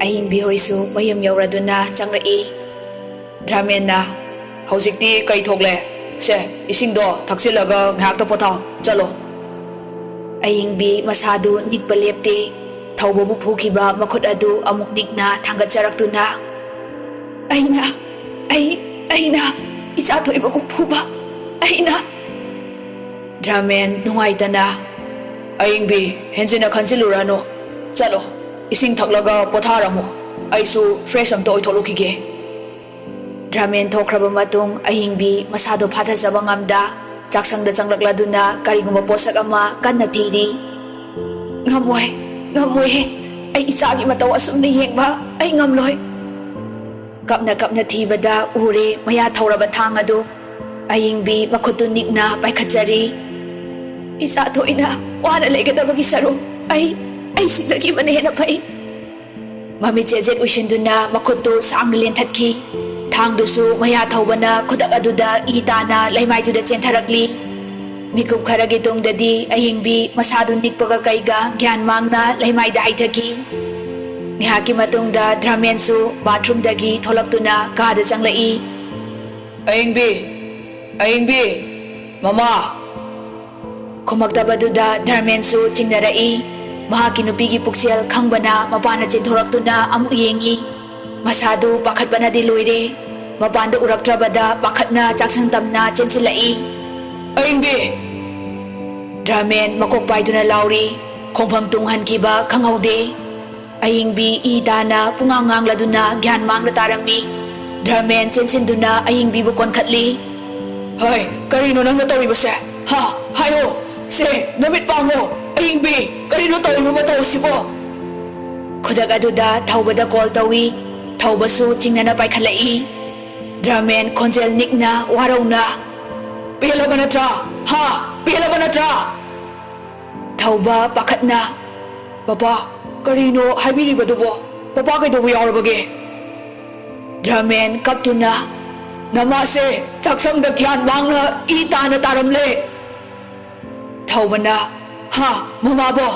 ꯑꯍꯤꯡꯕꯤ ꯍꯣꯏꯁꯨ ꯃꯌꯨꯝ ꯌꯧꯔꯗꯨꯅ ꯆꯪꯂꯛꯏ꯫ ꯗ꯭ꯔꯥꯃꯦꯟꯅ ꯍꯧꯖꯤꯛꯇꯤ ꯀꯩ ꯊꯣꯛꯂꯦ? ꯁꯦ ꯏꯁꯤꯡꯗꯣ ꯊꯛꯆꯤꯜꯂꯒ ꯉꯥꯏꯍꯥꯛꯇ ꯄꯣꯊꯥꯎ, ꯆꯠꯂꯣ꯫ ꯑꯍꯤꯡꯕꯤ ꯃꯁꯥꯗꯨ ꯅꯤꯛꯄ ꯂꯦꯞꯇꯦ꯫ ꯊꯧꯕꯕꯨ ꯐꯨꯈꯤꯕ ꯃꯈꯨꯠ ꯑꯗꯨ ꯑꯃꯨꯛ ꯅꯤꯛꯅ ꯊꯥꯡꯒꯠꯆꯔꯛꯇꯨꯅ ꯑꯩꯅ ꯏꯆꯥꯊꯣꯏꯕꯕꯨ ꯐꯨꯕ, ꯑꯩꯅ… ꯗ꯭ꯔꯥꯃꯦꯟ ꯅꯨꯡꯉꯥꯏꯇꯅ ꯑꯍꯤꯡꯕꯤ ꯍꯦꯟꯖꯤꯟꯅ ꯈꯟꯖꯤꯜꯂꯨꯔꯅꯨ, ꯆꯠꯂꯣ ꯏꯁꯤꯡ ꯊꯛꯂꯒ ꯄꯣꯊꯥꯔꯝꯃꯣ, ꯑꯩꯁꯨ ꯐ꯭ꯔꯦꯁ ꯑꯝꯇ ꯑꯣꯏꯊꯣꯛꯂꯨꯈꯤꯒꯦ꯫ ꯗ꯭ꯔꯥꯃꯦꯟ ꯊꯣꯛꯈ꯭ꯔꯕ ꯃꯇꯨꯡ ꯑꯍꯤꯡꯕꯤ ꯃꯁꯥꯗꯨ ꯐꯥꯊꯖꯕ ꯉꯝꯗ ꯆꯥꯛꯁꯪꯗ ꯆꯪꯂꯛꯂꯗꯨꯅ ꯀꯔꯤꯒꯨꯝꯕ ꯄꯣꯠꯁꯛ ꯑꯃ ꯀꯟꯅ ꯊꯤꯔꯤ꯫ ꯉꯝꯃꯣꯏꯍꯦ, ꯑꯩ ꯏꯆꯥꯒꯤ ꯃꯇꯧ ꯑꯁꯨꯝꯅ ꯌꯦꯡꯕ ꯑꯩ ꯉꯝꯂꯣꯏ꯫ ꯀꯞꯅ ꯊꯤꯕꯗ ꯎꯔꯦ ꯃꯌꯥ ꯊꯧꯔꯕ ꯊꯥꯡ ꯑꯗꯨ꯫ ꯑꯍꯤꯡꯕꯤ ꯃꯈꯨꯠꯇꯨ ꯅꯤꯛꯅ ꯄꯥꯏꯈꯠꯆꯔꯤ꯫ ꯏꯆꯥꯊꯣꯏꯅ ꯋꯥꯅ ꯂꯩꯒꯗꯕꯒꯤ ꯁꯔꯨꯛ ꯑꯩ ꯁꯤꯖꯈꯤꯕꯅ ꯍꯦꯟꯅ ꯐꯩ꯫ ꯃꯃꯤꯠ ꯆꯦꯠ ꯎꯏꯁꯤꯟꯗꯨꯅ ꯃꯈꯨꯠꯇꯨ ꯁꯥꯡꯅ ꯂꯦꯟꯊꯠꯈꯤ꯫ ꯊꯥꯡꯗꯨꯁꯨ ꯃꯌꯥ ꯊꯧꯕꯅ ꯈꯨꯗꯛ ꯑꯗꯨꯗ ꯏ ꯇꯥꯅ ꯂꯩꯃꯥꯏꯗꯨꯗ ꯆꯦꯟꯊꯔꯛꯂꯤ꯫ ꯃꯤꯀꯨꯞ ꯈꯔꯒꯤ ꯇꯨꯡꯗꯗꯤ ꯑꯍꯤꯡꯕꯤ ꯃꯁꯥꯗꯨ ꯅꯤꯛꯄꯒ ꯀꯩꯒ ꯒ꯭ꯌꯥꯟ ꯃꯥꯡꯅ ꯂꯩꯃꯥꯏꯗ ꯍꯩꯊꯈꯤ꯫ ꯉꯥꯏꯍꯥꯛꯀꯤ ꯃꯇꯨꯡꯗ ꯗ꯭ꯔꯥꯃꯦꯟꯁꯨ ꯕꯥꯊꯔꯨꯝꯗꯒꯤ ꯊꯣꯛꯂꯛꯇꯨꯅ ꯀꯥꯗ ꯆꯪꯂꯛꯏ꯫ ꯑꯍꯤꯡꯕꯤ, ꯃꯃꯥ! ꯈꯨꯝꯃꯛꯇꯕꯗꯨꯗ ꯗ꯭ꯔꯥꯃꯦꯟꯁꯨ ꯆꯤꯡꯅꯔꯛꯏ꯫ ꯃꯍꯥꯛꯀꯤ ꯅꯨꯄꯤꯒꯤ ꯄꯨꯛꯆꯦꯜ ꯈꯪꯕꯅ ꯃꯄꯥꯟꯗ ꯆꯦꯟꯊꯣꯔꯛꯇꯨꯅ ꯑꯃꯨꯛ ꯌꯦꯡꯏ꯫ ꯃꯁꯥꯗꯨ ꯄꯥꯈꯠꯄꯅꯗꯤ ꯂꯣꯏꯔꯦ꯫ ꯃꯄꯥꯟꯗ ꯎꯔꯛꯇ꯭ꯔꯕꯗ ꯄꯥꯈꯠꯅ ꯆꯥꯛꯁꯪ ꯇꯝꯅ ꯆꯦꯟꯁꯤꯜꯂꯛꯏ꯫ ꯑꯍꯤꯡꯕꯤ! ꯗ꯭ꯔꯥꯃꯦꯟ ꯃꯀꯣꯛ ꯄꯥꯏꯗꯨꯅ ꯂꯥꯎꯔꯤ꯫ ꯈꯣꯡꯐꯝ ꯇꯨꯡꯍꯟꯈꯤꯕ ꯈꯪꯍꯧꯗꯦ꯫ ꯑꯍꯤꯡꯕꯤ ꯏ ꯇꯥꯅ ꯄꯨꯡꯉꯥꯡ ꯉꯥꯡꯂꯗꯨꯅ ꯒ꯭ꯌꯥꯟ ꯃꯥꯡꯅ ꯇꯥꯔꯝꯃꯤ꯫ ꯗ꯭ꯔꯥꯃꯦꯟ ꯆꯦꯟꯁꯤꯟꯗꯨꯅ ꯑꯍꯤꯡꯕꯤꯕꯨ ꯀꯣꯟꯈꯠꯂꯤ꯫ ꯍꯣꯏ, ꯀꯔꯤꯅꯣ ꯅꯪꯅ ꯇꯧꯔꯤꯕꯁꯦ? ꯍꯥꯏꯌꯣ! ꯁꯦ ꯅꯨꯃꯤꯠ ꯄꯥꯡꯉꯣ! ꯑꯍꯤꯡꯕꯤ, ꯀꯔꯤꯅꯣ ꯇꯧꯔꯤꯕ ꯃꯇꯧ ꯑꯁꯤꯕꯣ? ꯈꯨꯗꯛ ꯑꯗꯨꯗ ꯊꯧꯕꯗ ꯀꯣꯜ ꯇꯧꯏ꯫ ꯊꯧꯕꯁꯨ ꯆꯤꯡꯅꯅ ꯄꯥꯏꯈꯠꯂꯛꯏ꯫ ꯗ꯭ꯔꯥꯃꯦꯟ ꯈꯣꯟꯖꯦꯜ ꯅꯤꯛꯅ ꯋꯥꯔꯧꯅ ꯄꯦꯜꯂꯕ ꯅꯠꯇ꯭ꯔꯥ? ꯄꯦꯜꯂꯕ ꯅꯠꯇ꯭ꯔꯥ? ꯊꯧꯕ ꯄꯥꯈꯠꯅ ꯄꯄꯥ, ꯀꯔꯤꯅꯣ ꯍꯥꯏꯕꯤꯔꯤꯕꯗꯨꯕꯣ? ꯄꯄꯥ ꯀꯩꯗꯧꯕ ꯌꯥꯎꯔꯕꯒꯦ? ꯗ꯭ꯔꯥꯃꯦꯟ ꯀꯞꯇꯨꯅ ꯅꯃꯥꯁꯦ ꯆꯥꯛꯁꯪꯗ ꯒ꯭ꯌꯥꯟ ꯃꯥꯡꯅ ꯏ ꯇꯥꯅ ꯇꯥꯔꯝꯂꯦ꯫ ꯊꯧꯕꯅ ꯃꯃꯥꯕꯣ?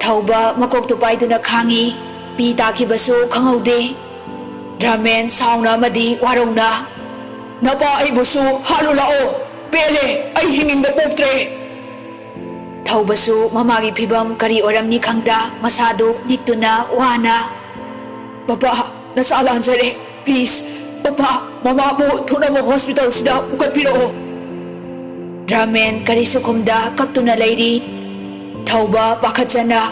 ꯊꯧꯕ ꯃꯀꯣꯛꯇꯨ ꯄꯥꯏꯗꯨꯅ ꯈꯥꯡꯏ꯫ ꯄꯤ ꯇꯥꯈꯤꯕꯁꯨ ꯈꯪꯍꯧꯗꯦ꯫ ꯗ꯭ꯔꯥꯃꯦꯟ ꯁꯥꯎꯅ ꯑꯃꯗꯤ ꯋꯥꯔꯧꯅ ꯅꯄꯥ ꯑꯩꯕꯨꯁꯨ ꯍꯥꯠꯂꯨ ꯂꯥꯛꯑꯣ, ꯄꯦꯜꯂꯦ, ꯑꯩ ꯍꯤꯡꯅꯤꯡꯕ ꯄꯣꯛꯇ꯭ꯔꯦ꯫ ꯊꯧꯕꯁꯨ ꯃꯃꯥꯒꯤ ꯐꯤꯕꯝ ꯀꯔꯤ ꯑꯣꯏꯔꯝꯅꯤ ꯈꯪꯗ ꯃꯁꯥꯗꯨ ꯅꯤꯛꯇꯨꯅ ꯋꯥꯅ ꯄꯄꯥ, ꯅꯆꯥ ꯂꯥꯟꯖꯔꯦ, ꯄ꯭ꯂꯤꯖ ꯄꯄꯥ, ꯃꯃꯥꯕꯨ ꯊꯨꯅꯃꯛ ꯍꯣꯁꯄꯤꯇꯥꯜꯁꯤꯗ ꯄꯨꯈꯠꯄꯤꯔꯛꯑꯣ꯫ ꯗ꯭ꯔꯥꯃꯦꯟ ꯀꯔꯤꯁꯨ ꯈꯨꯝꯗ ꯀꯞꯇꯨꯅ ꯂꯩꯔꯤ꯫ ꯊꯧꯕ ꯄꯥꯈꯠꯆꯅ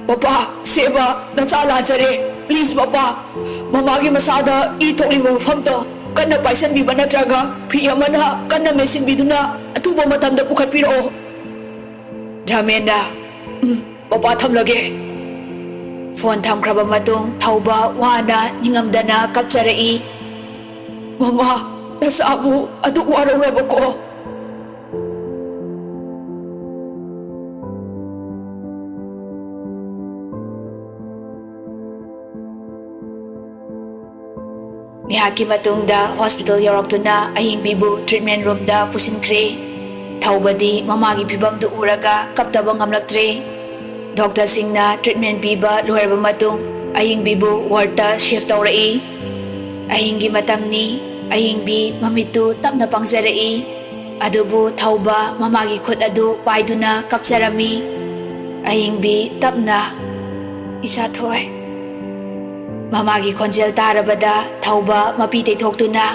ꯄꯄꯥ, ꯁꯦꯕ, ꯅꯆꯥ ꯂꯥꯟꯖꯔꯦ, ꯄ꯭ꯂꯤꯖ ꯄꯄꯥ, ꯃꯃꯥꯒꯤ ꯃꯁꯥꯗ ꯏ ꯊꯣꯛꯂꯤꯕ ꯃꯐꯝꯗꯣ ꯀꯟꯅ ꯄꯥꯏꯁꯟꯕꯤꯕ ꯅꯠꯇ꯭ꯔꯒ ꯐꯤ ꯑꯃꯅ ꯀꯟꯅ ꯃꯦꯠꯁꯤꯟꯕꯤꯗꯨꯅ ꯑꯊꯨꯕ ꯃꯇꯝꯗ ꯄꯨꯈꯠꯄꯤꯔꯛꯑꯣ꯫ ꯗ꯭ꯔꯥꯃꯦꯟꯅ ꯄꯄꯥ ꯊꯝꯂꯒꯦ꯫ ꯐꯣꯟ ꯊꯝꯈ꯭ꯔꯕ ꯃꯇꯨꯡ ꯊꯧꯕ ꯋꯥꯅ ꯅꯤꯡꯉꯝꯗꯅ ꯀꯞꯆꯔꯛꯏ꯫ ꯃꯃꯥ, ꯅꯆꯥꯕꯨ ꯑꯗꯨꯛ ꯋꯥꯔꯧꯔꯕꯀꯣ? ꯉꯥꯏꯍꯥꯛꯀꯤ ꯃꯇꯨꯡꯗ ꯍꯣꯁꯄꯤꯇꯥꯜ ꯌꯧꯔꯛꯇꯨꯅ ꯑꯍꯤꯡꯕꯤꯕꯨ ꯇ꯭ꯔꯤꯠꯃꯦꯟ ꯔꯨꯝꯗ ꯄꯨꯁꯤꯟꯈ꯭ꯔꯦ꯫ ꯊꯧꯕꯗꯤ ꯃꯃꯥꯒꯤ ꯐꯤꯕꯝꯗꯨ ꯎꯔꯒ ꯀꯞꯇꯕ ꯉꯝꯂꯛꯇ꯭ꯔꯦ꯫ ꯗꯣꯛꯇꯔꯁꯤꯡꯅ ꯇ꯭ꯔꯤꯠꯃꯦꯟ ꯄꯤꯕ ꯂꯣꯏꯔꯕ ꯃꯇꯨꯡ ꯑꯍꯤꯡꯕꯤꯕꯨ ꯋꯥꯔꯗꯇ ꯁꯤꯐ ꯇꯧꯔꯛꯏ꯫ ꯑꯍꯤꯡꯒꯤ ꯃꯇꯝꯅꯤ꯫ ꯑꯍꯤꯡꯕꯤ ꯃꯃꯤꯠꯇꯨ ꯇꯞꯅ ꯄꯥꯡꯖꯔꯛꯏ꯫ ꯑꯗꯨꯕꯨ ꯊꯧꯕ ꯃꯃꯥꯒꯤ ꯈꯨꯠ ꯑꯗꯨ ꯄꯥꯏꯗꯨꯅ ꯀꯞꯆꯔꯝꯃꯤ꯫ ꯑꯍꯤꯡꯕꯤ ꯇꯞꯅ ꯏꯆꯥꯊꯣꯏ꯫ ꯃꯃꯥꯒꯤ ꯈꯣꯟꯖꯦꯜ ꯇꯥꯔꯕꯗ ꯊꯧꯕ ꯃꯄꯤ ꯇꯩꯊꯣꯛꯇꯨꯅ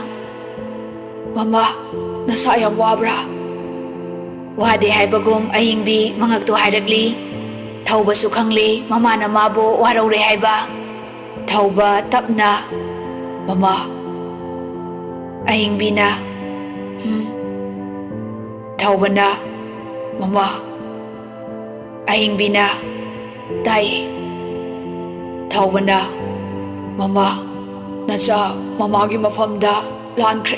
ꯃꯃꯥ, ꯅꯁꯥ ꯌꯥꯝ ꯋꯥꯕ꯭ꯔꯥ? ꯋꯥꯗꯦ ꯍꯥꯏꯕꯒꯨꯝ ꯑꯍꯤꯡꯕꯤ ꯃꯉꯛꯇꯨ ꯍꯥꯏꯔꯛꯂꯤ꯫ ꯊꯧꯕꯁꯨ ꯈꯪꯂꯤ ꯃꯃꯥꯅ ꯃꯥꯕꯨ ꯋꯥꯔꯧꯔꯦ ꯍꯥꯏꯕ꯫ ꯊꯧꯕ ꯇꯞꯅ ꯃꯃꯥ꯫ ꯑꯍꯤꯡꯕꯤꯅ ꯊꯧꯕꯅ ꯃꯃꯥ꯫ ꯑꯍꯤꯡꯕꯤꯅ ꯇꯥꯏꯌꯦ꯫ ꯊꯧꯕꯅ ꯃꯃꯥ, ꯅꯆꯥ ꯃꯃꯥꯒꯤ ꯃꯐꯝꯗ ꯂꯥꯟꯈ꯭ꯔꯦ꯫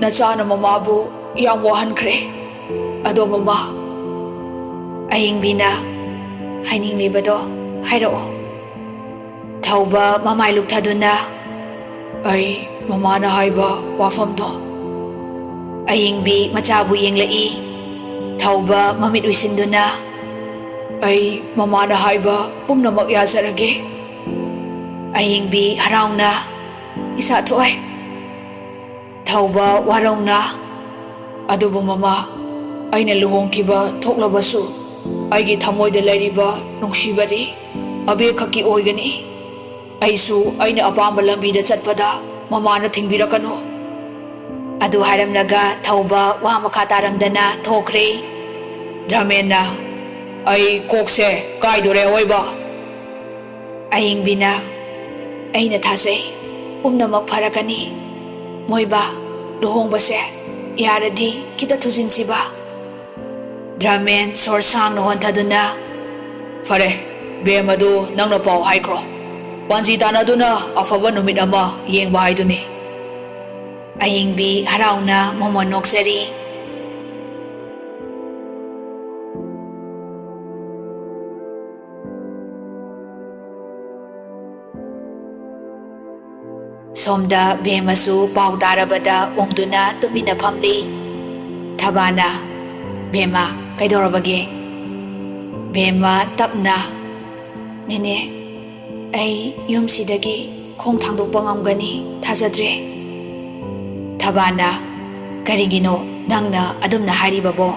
ꯅꯆꯥꯅ ꯃꯃꯥꯕꯨ ꯌꯥꯝ ꯋꯥꯍꯟꯈ꯭ꯔꯦ꯫ ꯑꯗꯣ ꯃꯃꯥ… ꯑꯍꯤꯡꯕꯤꯅ ꯍꯥꯏꯅꯤꯡꯂꯤꯕꯗꯣ ꯍꯥꯏꯔꯛꯑꯣ꯫ ꯊꯧꯕ ꯃꯃꯥꯏ ꯂꯨꯛꯊꯗꯨꯅ ꯑꯩ ꯃꯃꯥꯅ ꯍꯥꯏꯕ ꯋꯥꯐꯝꯗꯣ… ꯑꯍꯤꯡꯕꯤ ꯃꯆꯥꯕꯨ ꯌꯦꯡꯂꯛꯏ꯫ ꯊꯧꯕ ꯃꯃꯤꯠ ꯎꯏꯁꯤꯟꯗꯨꯅ ꯑꯩ ꯃꯃꯥꯅ ꯍꯥꯏꯕ ꯄꯨꯝꯅꯃꯛ ꯌꯥꯖꯔꯒꯦ꯫ ꯑꯌꯤꯡꯕꯤ ꯍꯔꯥꯎꯅ ꯏꯁꯥ ꯊꯣꯛꯑꯦ. ꯊꯧꯕ ꯋꯥꯔꯧꯅ ꯑꯗꯨꯕꯨ ꯃꯃꯥ, ꯑꯩꯅ ꯂꯨꯍꯣꯡꯈꯤꯕ ꯊꯣꯛꯂꯕꯁꯨ ꯑꯩꯒꯤ ꯊꯃꯣꯏꯗ ꯂꯩꯔꯤꯕ ꯅꯨꯡꯁꯤꯕꯗꯤ ꯑꯕꯦ ꯈꯛꯀꯤ ꯑꯣꯏꯒꯅꯤ. ꯑꯩꯁꯨ ꯑꯩꯅ ꯑꯄꯥꯝꯕ ꯂꯝꯕꯤꯗ ꯆꯠꯄꯗ ꯃꯃꯥꯅ ꯊꯤꯡꯕꯤꯔꯛꯀꯅꯨ. ꯑꯗꯨ ꯍꯥꯏꯔꯝꯂꯒ ꯊꯧꯕ ꯋꯥ ꯃꯈꯥ ꯇꯥꯔꯝꯗꯅ ꯊꯣꯛꯈ꯭ꯔꯦ. ꯙꯔꯃꯦꯟꯅ ꯑꯩ ꯀꯣꯛꯁꯦ ꯀꯥꯏꯗꯣꯔꯦ ꯑꯣꯏꯕ. ꯑꯌꯤꯡꯕꯤꯅ ꯑꯩꯅ ꯊꯥꯖꯩ ꯄꯨꯝꯅꯃꯛ ꯐꯔꯛꯀꯅꯤ. ꯃꯣꯏꯕ, ꯂꯨꯍꯣꯡꯕꯁꯦ ꯌꯥꯔꯗꯤ ꯈꯤꯇ ꯊꯨꯖꯤꯟꯁꯤꯕ. ꯙꯔꯃꯦꯟ ꯁꯣꯔ ꯁꯥꯡꯅ ꯍꯣꯟꯊꯗꯨꯅ ꯐꯔꯦ, ꯕꯦꯝ ꯑꯗꯨ ꯅꯪꯅ ꯄꯥꯎ ꯍꯥꯏꯈ꯭ꯔꯣ. ꯄꯥꯟꯖꯤ ꯇꯥꯟꯅꯗꯨꯅ ꯑꯐꯕ ꯅꯨꯃꯤꯠ ꯑꯃ ꯌꯦꯡꯕ ꯍꯥꯏꯗꯨꯅꯤ. ꯑꯌꯤꯡꯕꯤ ꯍꯔꯥꯎꯅ ꯃꯣꯃꯣꯟ ꯅꯣꯛꯆꯔꯤ. ꯁꯣꯝꯗ ꯕꯦꯝꯃꯁꯨ ꯄꯥꯎ ꯇꯥꯔꯕꯗ ꯑꯣꯡꯗꯨꯅ ꯇꯨꯃꯤꯟꯅ ꯐꯝꯂꯤ. ꯊꯕꯥꯅ ꯕꯦꯝꯃ ꯀꯩꯗꯧꯔꯕꯒꯦ? ꯕꯦꯝꯃ ꯇꯞꯅ ꯅꯦꯅꯦ, ꯑꯩ ꯌꯨꯝꯁꯤꯗꯒꯤ ꯈꯣꯡ ꯊꯥꯡꯗꯣꯛꯄ ꯉꯝꯒꯅꯤ ꯊꯥꯖꯗ꯭ꯔꯦ. ꯊꯕꯥꯅ ꯀꯔꯤꯒꯤꯅꯣ ꯅꯪꯅ ꯑꯗꯨꯝꯅ ꯍꯥꯏꯔꯤꯕꯕꯣ?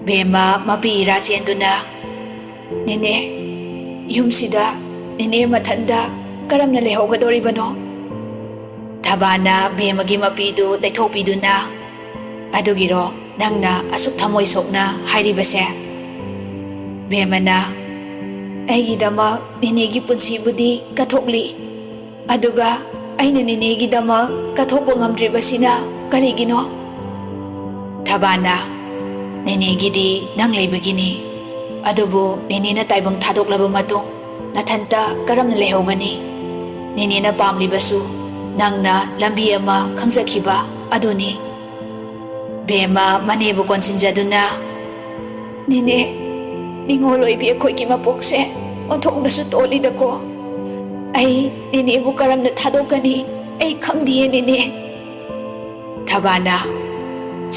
ꯕꯦꯝꯃ ꯃꯄꯤ ꯏꯔꯥ ꯆꯦꯟꯗꯨꯅ ꯅꯦꯅꯦ, ꯌꯨꯝꯁꯤꯗ ꯅꯦꯅꯦ ꯃꯊꯟꯗ ꯀꯔꯝꯅ ꯂꯩꯍꯧꯒꯗꯧꯔꯤꯕꯅꯣ? ꯊꯕꯥꯅ ꯕꯦꯝꯃꯒꯤ ꯃꯄꯤꯗꯨ ꯇꯩꯊꯣꯛꯄꯤꯗꯨꯅ ꯑꯗꯨꯒꯤꯔꯣ ꯅꯪꯅ ꯑꯁꯨꯛ ꯊꯃꯣꯏ ꯁꯣꯛꯅ ꯍꯥꯏꯔꯤꯕꯁꯦ? ꯕꯦꯝꯃꯅ ꯑꯩꯒꯤꯗꯃꯛ ꯅꯦꯅꯦꯒꯤ ꯄꯨꯟꯁꯤꯕꯨꯗꯤ ꯀꯠꯊꯣꯛꯂꯤ. ꯑꯗꯨꯒ ꯑꯩꯅ ꯅꯦꯅꯦꯒꯤꯗꯃꯛ ꯀꯠꯊꯣꯛꯄ ꯉꯝꯗ꯭ꯔꯤꯕꯁꯤꯅ ꯀꯔꯤꯒꯤꯅꯣ? ꯊꯕꯥꯅ ꯅꯦꯅꯦꯒꯤꯗꯤ ꯅꯪ ꯂꯩꯕꯒꯤꯅꯤ. ꯑꯗꯨꯕꯨ ꯅꯦꯅꯦꯅ ꯇꯥꯏꯕꯪ ꯊꯥꯗꯣꯛꯂꯕ ꯃꯇꯨꯡ ꯅꯊꯟꯇ ꯀꯔꯝꯅ ꯂꯩꯍꯧꯒꯅꯤ? ꯅꯦꯅꯦꯅ ꯄꯥꯝꯂꯤꯕꯁꯨ ꯅꯪꯅ ꯂꯝꯕꯤ ꯑꯃ ꯈꯪꯖꯈꯤꯕ ꯑꯗꯨꯅꯤ. ꯕꯦꯝꯃ ꯃꯅꯦꯕꯨ ꯀꯣꯟꯁꯤꯟꯖꯗꯨꯅ ꯅꯦꯅꯦ, ꯅꯤꯡꯉꯣꯜ ꯑꯣꯏꯕꯤ ꯑꯩꯈꯣꯏꯒꯤ ꯃꯄꯣꯛꯁꯦ ꯑꯣꯟꯊꯣꯛꯅꯁꯨ ꯇꯣꯜꯂꯤꯗꯀꯣ. ꯑꯩ ꯅꯦꯅꯦꯕꯨ ꯀꯔꯝꯅ ꯊꯥꯗꯣꯛꯀꯅꯤ? ꯑꯩ ꯈꯪꯗꯤꯌꯦ ꯅꯦꯅꯦ. ꯊꯕꯥꯅ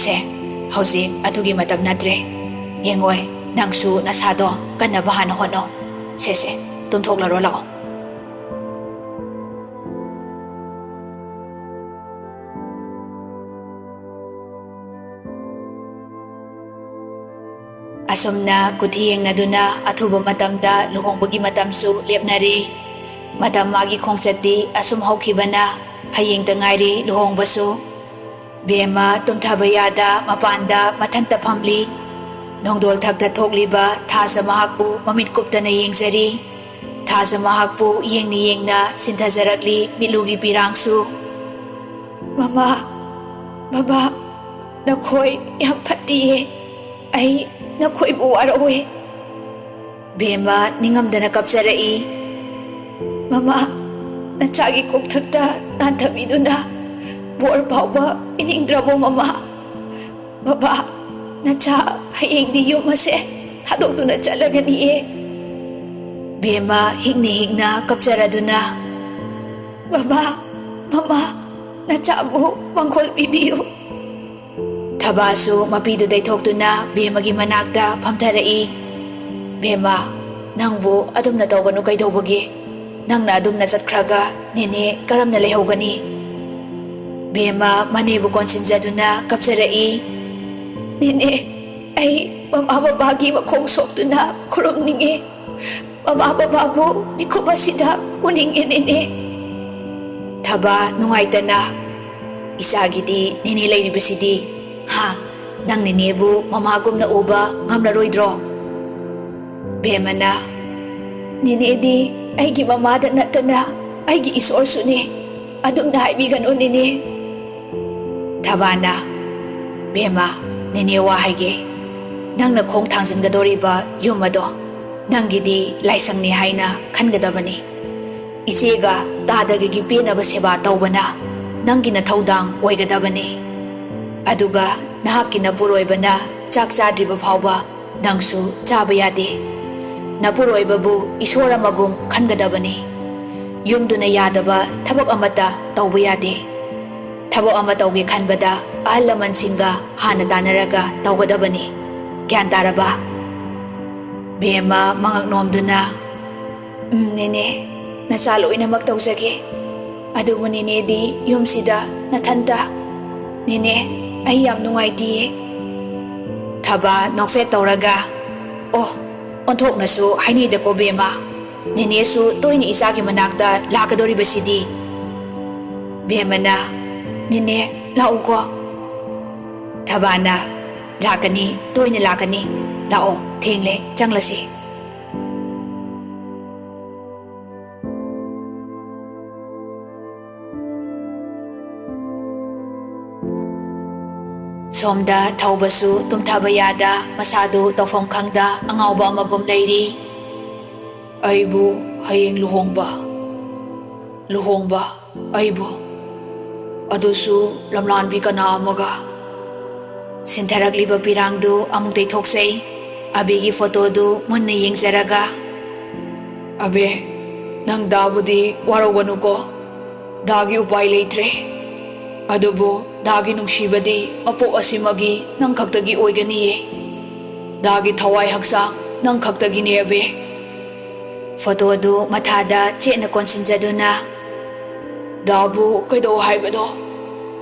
ꯁꯦ, ꯍꯧꯖꯤꯛ ꯑꯗꯨꯒꯤ ꯃꯇꯝ ꯅꯠꯇ꯭ꯔꯦ. ꯌꯦꯡꯉꯣꯏ, ꯅꯪꯁꯨ ꯅꯁꯥꯗꯣ ꯀꯟꯅꯕ ꯍꯥꯟꯅ ꯍꯣꯠꯅꯧ. ꯁꯦ, ꯇꯨꯝꯊꯣꯛꯂꯔꯣ, ꯂꯥꯛꯑꯣ. ꯑꯁꯨꯝꯅ ꯀꯨꯊꯤ ꯌꯦꯡꯅꯗꯨꯅ ꯑꯊꯨꯕ ꯃꯇꯝꯗ ꯂꯨꯍꯣꯡꯕꯒꯤ ꯃꯇꯝꯁꯨ ꯂꯦꯞꯅꯔꯤ. ꯃꯇꯝ ꯃꯥꯒꯤ ꯈꯣꯡꯆꯠꯇꯤ ꯑꯁꯨꯝ ꯍꯧꯈꯤꯕꯅ ꯍꯌꯦꯡꯇ ꯉꯥꯏꯔꯤ ꯂꯨꯍꯣꯡꯕꯁꯨ. ꯕꯦꯝꯃ ꯇꯨꯝꯊꯕ ꯌꯥꯗ ꯃꯄꯥꯟꯗ ꯃꯊꯟꯇ ꯐꯝꯂꯤ. ꯅꯣꯡꯗꯣꯜ ꯊꯛꯇ ꯊꯣꯛꯂꯤꯕ ꯊꯥꯖ ꯃꯍꯥꯛꯄꯨ ꯃꯃꯤꯠ ꯀꯨꯞꯇꯅ ꯌꯦꯡꯖꯔꯤ. ꯊꯥꯖ ꯃꯍꯥꯛꯄꯨ ꯌꯦꯡꯅ ꯌꯦꯡꯅ ꯁꯤꯟꯊꯖꯔꯛꯂꯤ ꯃꯤꯠꯂꯨꯒꯤ ꯄꯤꯔꯥꯡꯁꯨ. ꯃꯃꯥ, ꯕꯕꯥ, ꯅꯈꯣꯏ ꯌꯥꯝ ꯐꯠꯇꯤꯌꯦ. ꯑꯩ ꯅꯈꯣꯏꯕꯨ ꯋꯥꯔꯧꯏ. ꯕꯦꯝꯃ ꯅꯤꯡꯉꯝꯗꯅ ꯀꯞꯆꯔꯛꯏ. ꯃꯃꯥ, ꯅꯆꯥꯒꯤ ꯀꯣꯛꯊꯛꯇ ꯅꯥꯟꯊꯕꯤꯗꯨꯅ ꯕꯣꯔ ꯐꯥꯎꯕ ꯄꯤꯅꯤꯡꯗ꯭ꯔꯕꯣ ꯃꯃꯥ? ꯕꯕꯥ, ꯅꯆꯥ ꯍꯌꯦꯡꯗꯤ ꯌꯨꯝ ꯑꯁꯦ ꯊꯥꯗꯣꯛꯇꯨꯅ ꯆꯠꯂꯒꯅꯤꯌꯦ. ꯕꯦꯝꯃ ꯍꯤꯛꯅ ꯍꯤꯛꯅ ꯀꯞꯆꯔꯗꯨꯅ ꯕꯕꯥ, ꯃꯃꯥ, ꯅꯆꯥꯕꯨ ꯃꯪꯒꯣꯜ ꯄꯤꯕꯤꯌꯨ. ꯊꯕꯥꯁꯨ ꯃꯄꯤꯗꯨ ꯇꯩꯊꯣꯛꯇꯨꯅ ꯕꯦꯝꯃꯒꯤ ꯃꯅꯥꯛꯇ ꯐꯝꯊꯔꯛꯏ. ꯕꯦꯝꯃ, ꯅꯪꯕꯨ ꯑꯗꯨꯝꯅ ꯇꯧꯒꯅꯨ ꯀꯩꯗꯧꯕꯒꯤ? ꯅꯪꯅ ꯑꯗꯨꯝꯅ ꯆꯠꯈ꯭ꯔꯒ ꯅꯦꯅꯦ ꯀꯔꯝꯅ ꯂꯩꯍꯧꯒꯅꯤ? ꯕꯦꯝꯃ ꯃꯅꯦꯕꯨ ꯀꯣꯟꯁꯤꯟꯖꯗꯨꯅ ꯀꯞꯆꯔꯛꯏ. ꯅꯦꯅꯦ, ꯑꯩ ꯃꯃꯥ ꯕꯕꯥꯒꯤ ꯃꯈꯣꯡ ꯁꯣꯛꯇꯨꯅ ꯈꯨꯔꯨꯝꯅꯤꯡꯉꯦ. ꯃꯃꯥ ꯕꯕꯥꯕꯨ ꯃꯤꯀꯨꯞ ꯑꯁꯤꯗ ꯎꯅꯤꯡꯉꯦ ꯅꯦꯅꯦ. ꯊꯕꯥ ꯅꯨꯡꯉꯥꯏꯇꯅ ꯏꯆꯥꯒꯤꯗꯤ ꯅꯦꯅꯦ ꯂꯩꯔꯤꯕꯁꯤꯗꯤ. ꯅꯪ ꯅꯦꯅꯦꯕꯨ ꯃꯃꯥꯒꯨꯝꯅ ꯎꯕ ꯉꯝꯂꯔꯣꯏꯗ꯭ꯔꯣ? ꯕꯦꯝꯃꯅ ꯅꯦꯅꯦꯗꯤ ꯑꯩꯒꯤ ꯃꯃꯥꯗ ꯅꯠꯇꯅ ꯑꯩꯒꯤ ꯏꯁꯣꯔꯁꯨꯅꯤ. ꯑꯗꯨꯝꯅ ꯍꯥꯏꯕꯤꯒꯅꯨ ꯅꯦꯅꯦ. ꯊꯕꯥꯅ ꯕꯦꯝꯃ, ꯅꯦꯅꯦ ꯋꯥ ꯍꯥꯏꯒꯦ. ꯅꯪꯅ ꯈꯣꯡ ꯊꯥꯡꯖꯤꯟꯒꯗꯧꯔꯤꯕ ꯌꯨꯝ ꯑꯗꯣ ꯅꯪꯒꯤꯗꯤ ꯂꯥꯏꯁꯪꯅꯤ ꯍꯥꯏꯅ ꯈꯟꯒꯗꯕꯅꯤ. ꯏꯆꯦꯒ ꯇꯥꯗꯒꯒꯤ ꯄꯦꯟꯅꯕ ꯁꯦꯕꯥ ꯇꯧꯕꯅ ꯅꯪꯒꯤ ꯅꯊꯧꯗꯥꯡ ꯑꯣꯏꯒꯗꯕꯅꯤ. ꯑꯗꯨꯒ ꯅꯍꯥꯛꯀꯤ ꯅꯄꯨꯔꯣꯏꯕꯅ ꯆꯥꯛ ꯆꯥꯗ꯭ꯔꯤꯕ ꯐꯥꯎꯕ ꯅꯪꯁꯨ ꯆꯥꯕ ꯌꯥꯗꯦ. ꯅꯄꯨꯔꯣꯏꯕꯕꯨ ꯏꯁꯣꯔ ꯑꯃꯒꯨꯝ ꯈꯟꯒꯗꯕꯅꯤ. ꯌꯨꯝꯗꯨꯅ ꯌꯥꯗꯕ ꯊꯕꯛ ꯑꯃꯠꯇ ꯇꯧꯕ ꯌꯥꯗꯦ. ꯊꯕꯛ ꯑꯃ ꯇꯧꯒꯦ ꯈꯟꯕꯗ ꯑꯍꯜ ꯂꯃꯟꯁꯤꯡꯒ ꯍꯥꯟꯅ ꯇꯥꯟꯅꯔꯒ ꯇꯧꯒꯗꯕꯅꯤ. ꯒ꯭ꯌꯥꯟ ꯇꯥꯔꯕ? ꯕꯦꯝꯃ ꯃꯉꯛ ꯅꯣꯝꯗꯨꯅ ꯅꯦꯅꯦ, nacha loinamak tawjage. Adubu ninedi yumsida nathanta. Nene, ai yam nungaitiye. Thaba nokfet tawraga. Oh, onthoknasu hainidako bema. Nene su toini isagi manakta lakadoribasidi. Bemana, nene lauko. Thabana, lakani, toini lakani. Lao, thengle, changlasi. Somda thaubasu tumthaba yada masadu tawfam khangda angawba amagum leiri. Aibu hayeng luhongba aibu adusu lamlanbi kana amaga. Sintaragliba pirangdu amuk teithoksei. Abigi photo du munna yengzaraga. Abe, nang dabudi warawanu ko. Dagi upai leitre. Adubu dagi nungsibadi apok asimagi nang khaktagi oiganiye. Dagi thawai haksang nang khaktagi ne abe. Photo du mathada chena konsinjaduna. Dabu kaido haibado.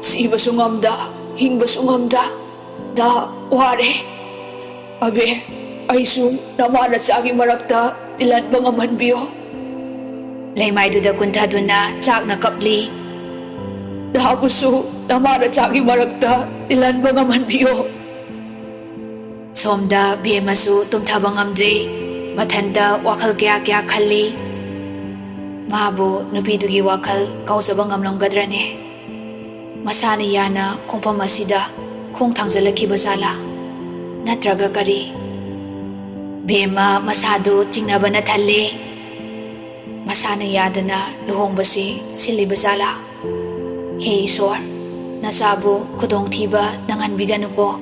Sibasu ngamda, hingbasu ngamda. Da ware. Abe, aisu namana chagi marakta tilan pangamanbiyo. Laymaiduda kuntaduna chakna kapli. Dabusu namana chagi marakta tilan pangamanbiyo. Somda bemasu tumthaba ngamdre. Mathanda wakal kya khalli. Mabu nupidugi wakal kausaba ngamlamgadrane. Masani yana khongpham asida khong thangjalakhiba sala. Natraga kari. Bema masadu tingnabana thalle. Masana yadana luhongbasi silibasala. He Iswar, nasabu kudong thiba nanganbiganu ko.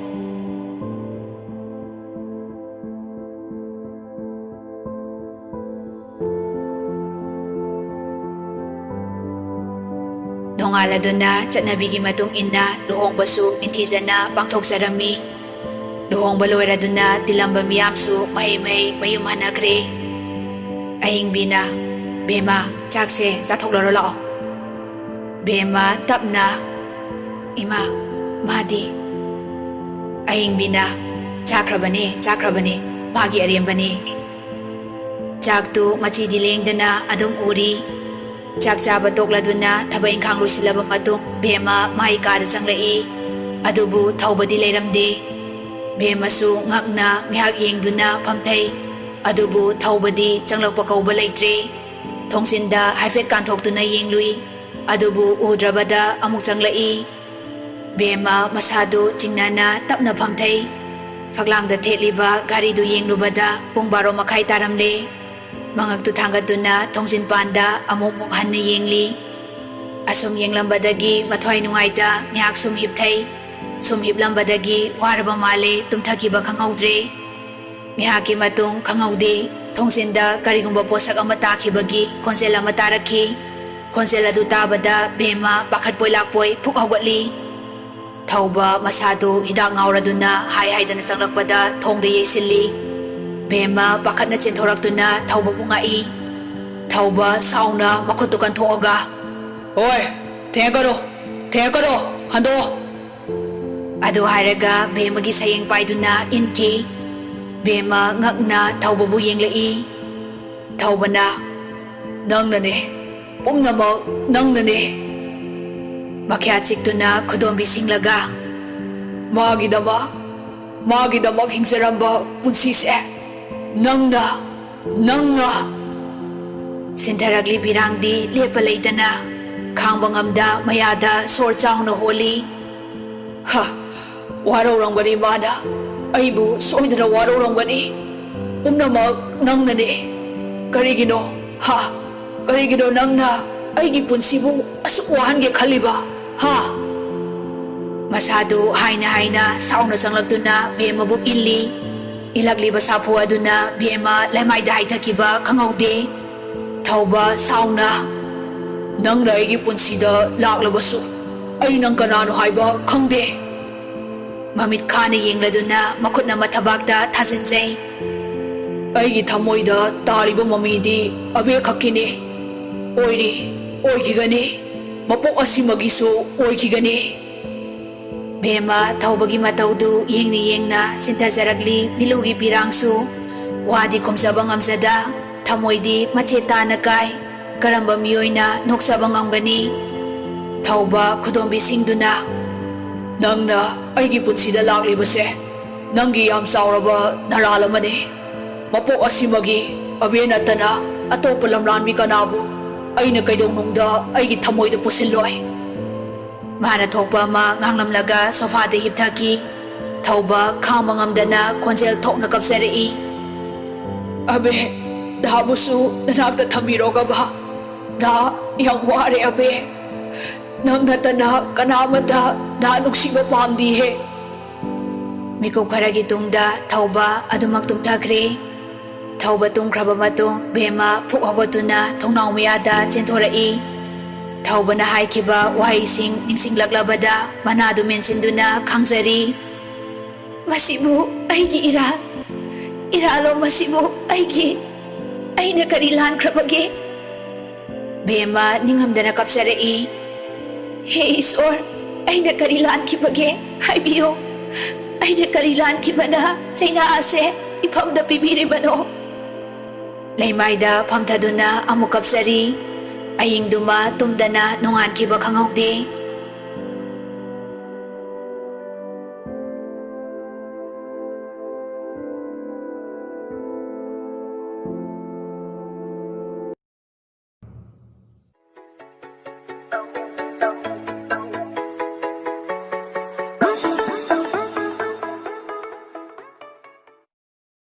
Nongaladuna chatnabigi matung inna luhongbasu intizana pangthokjarami. Luhongba loiraduna tilamba miyamsu mahi mayum hanakre. Aying bina, bema chakse chathoklara lao. Bema tapna, ima madi. Aying bina, chakrabane, magi ariambane. Chaktu machi dilengdana adum uri. Chak chaba tokladuna thaba ingkhang loisilaba matung bema mai kada changlai. Adubu thaubadi leiramde. Bemasu ngakna ngihak yengduna phamthai. Adubu thaubadi changlakpa kauba leitre. Thongsinda haifet kanthokduna yenglui. Adubu udrabada amuk changlai. Bema masadu chingnana tapna phamthai. Faglangda thetliba garidu yenglubada pung 12 makhai taramle. Mangaktu thangatuna thongsin panda amuk hanna yengli. Asum yenglambadagi mathwai nungaita ngihak sum hipthai. Sum hiplambadagi waraba male tumthakiba khanghaudre. Ngihaki matung khangaude. Thongsinda karigumba posak ama takhibagi khonjel ama tarakhi. Khonjel adu tabada bema pakhatpoi lakpoi phuk haugatli. Thauba masadu hidak ngauraduna haidana changlakpada thongda yeisilli. Bema pakhatna chenthoraktuna thauba bungai. Thauba sauna makhutukan thoaga. Oi, thengkaro, hando. Adu hairaga bemagi sayeng paiduna inki. Bema ngakna thaubabu yenglai. Thaubana, nangnane, pumnamak nangnane. Makhya chiktuna khudombi singlaga. Magidamak hingjaramba punsise. Nangna. Sintharagli birangdi lepa leitana. Khangba ngamda mayada sor chawna holi. Ha, warorangani mana. Aibu soidana warorangani. Pumnamak nangnane. Karigino nangna aigi punsibu asuk wahange khaliba. Ha. Masadu haina sauna sanglagtuna bemabu illi. Ilagli sapu aduna bema lemaida haithakiba khangaude. Thauba sauna. Nangna aigi punsida laklabasu. Ai nang kanano haiba khangde. Mamit khana yengladuna makhutna mathabakta thasinjai. Aigi thamoida tariba mamidi abe khakine. ꯑꯣꯏꯔꯤ, ꯑꯣꯏꯈꯤꯒꯅꯤ. ꯃꯄꯣꯛ ꯑꯁꯤꯃꯒꯤꯁꯨ ꯑꯣꯏꯈꯤꯒꯅꯤ. ꯕꯦꯝꯃ ꯊꯧꯕꯒꯤ ꯃꯇꯧꯗꯨ ꯌꯦꯡꯅ ꯌꯦꯡꯅ ꯁꯤꯟꯊꯖꯔꯛꯂꯤ ꯃꯤꯂꯨꯒꯤ ꯄꯤꯔꯥꯡꯁꯨ. ꯋꯥꯗꯤ ꯈꯨꯝꯖꯕ ꯉꯝꯖꯗ, ꯊꯃꯣꯏꯗꯤ ꯃꯆꯦꯠ ꯇꯥꯅ ꯀꯥꯏ. ꯀꯔꯝꯕ ꯃꯤꯑꯣꯏꯅ ꯅꯣꯛꯆꯕ ꯉꯝꯒꯅꯤ? ꯊꯧꯕ ꯈꯨꯗꯣꯝꯕꯤꯁꯤꯡꯗꯨꯅ, ꯅꯪꯅ ꯑꯩꯒꯤ ꯄꯨꯟꯁꯤꯗ ꯂꯥꯛꯂꯤꯕꯁꯦ ꯅꯪꯒꯤ ꯌꯥꯝ ꯆꯥꯎꯔꯕ ꯅꯔꯥꯜ ꯑꯃꯅꯤ. ꯃꯄꯣꯛ ꯑꯁꯤꯃꯒꯤ ꯑꯕꯦ ꯅꯠꯇꯅ ꯑꯇꯣꯞꯄ ꯂꯝꯂꯥꯟꯕꯤ ꯀꯅꯥꯕꯨ ꯑꯩꯅ ꯀꯩꯗꯧꯅꯨꯡꯗ ꯑꯩꯒꯤ ꯊꯃꯣꯏꯗ ꯄꯨꯁꯤꯜꯂꯣꯏ. ꯃꯥꯅ ꯊꯣꯛꯄ ꯑꯃ ꯉꯥꯡꯂꯝꯂꯒ ꯁꯣꯐꯥꯗ ꯍꯤꯞꯊꯈꯤ. ꯊꯧꯕ ꯈꯥꯡꯕ ꯉꯝꯗꯅ ꯈꯣꯟꯖꯦꯜ ꯊꯣꯛꯅ ꯀꯞꯆꯔꯛꯏ. ꯑꯕꯦ, ꯗꯥꯕꯨꯁꯨ ꯅꯅꯥꯛꯇ ꯊꯝꯕꯤꯔꯣꯒꯕ. ꯗꯥ ꯌꯥꯝ ꯋꯥꯔꯦ ꯑꯕꯦ. ꯅꯪ ꯅꯠꯇꯅ ꯀꯅꯥꯃꯠꯇ ꯗꯥ ꯅꯨꯡꯁꯤꯕ ꯄꯥꯝꯗꯤꯍꯦ. ꯃꯤꯀꯨꯞ ꯈꯔꯒꯤ ꯇꯨꯡꯗ ꯊꯧꯕ ꯑꯗꯨꯃꯛ ꯇꯨꯝꯊꯈ꯭ꯔꯦ. ꯊꯧꯕ ꯇꯨꯝꯈ꯭ꯔꯕ ꯃꯇꯨꯡ ꯕꯦꯝꯃ ꯐꯨꯛ ꯍꯧꯒꯠꯇꯨꯅ ꯊꯣꯡꯅꯥꯎ ꯃꯌꯥꯗ ꯆꯦꯟꯊꯣꯔꯛꯏ. ꯊꯧꯕꯅ ꯍꯥꯏꯈꯤꯕ ꯋꯥꯍꯩꯁꯤꯡ ꯅꯤꯡꯁꯤꯡꯂꯛꯂꯕꯗ ꯃꯅꯥꯗꯨ ꯃꯦꯟꯁꯤꯟꯗꯨꯅ ꯈꯥꯡꯖꯔꯤ. ꯃꯁꯤꯕꯨ ꯑꯩꯒꯤ ꯏꯔꯥꯜꯂꯣ ꯃꯁꯤꯕꯨ ꯑꯩꯅ ꯀꯔꯤ ꯂꯥꯟꯈ꯭ꯔꯕꯒꯦ? ꯕꯦꯝꯃ ꯅꯤꯡꯉꯝꯗꯅ ꯀꯞꯆꯔꯛꯏ. ꯍꯦ ꯏꯁꯣꯔ, ꯑꯩꯅ ꯀꯔꯤ ꯂꯥꯟꯈꯤꯕꯒꯦ? ꯍꯥꯏꯕꯤꯌꯨ. ꯑꯩꯅ ꯀꯔꯤ ꯂꯥꯟꯈꯤꯕꯅ ꯆꯩꯅꯥ ꯑꯁꯦ ꯏꯐꯝꯗ ꯄꯤꯕꯤꯔꯤꯕꯅꯣ? ꯂꯩꯃꯥꯏꯗ ꯐꯝꯊꯗꯨꯅ ꯑꯃꯨꯛ ꯀꯞꯆꯔꯤ. ꯑꯍꯤꯡꯗꯨꯃ ꯇꯨꯝꯗꯅ ꯅꯣꯡꯉꯥꯟꯈꯤꯕ ꯈꯪꯍꯧꯗꯦ.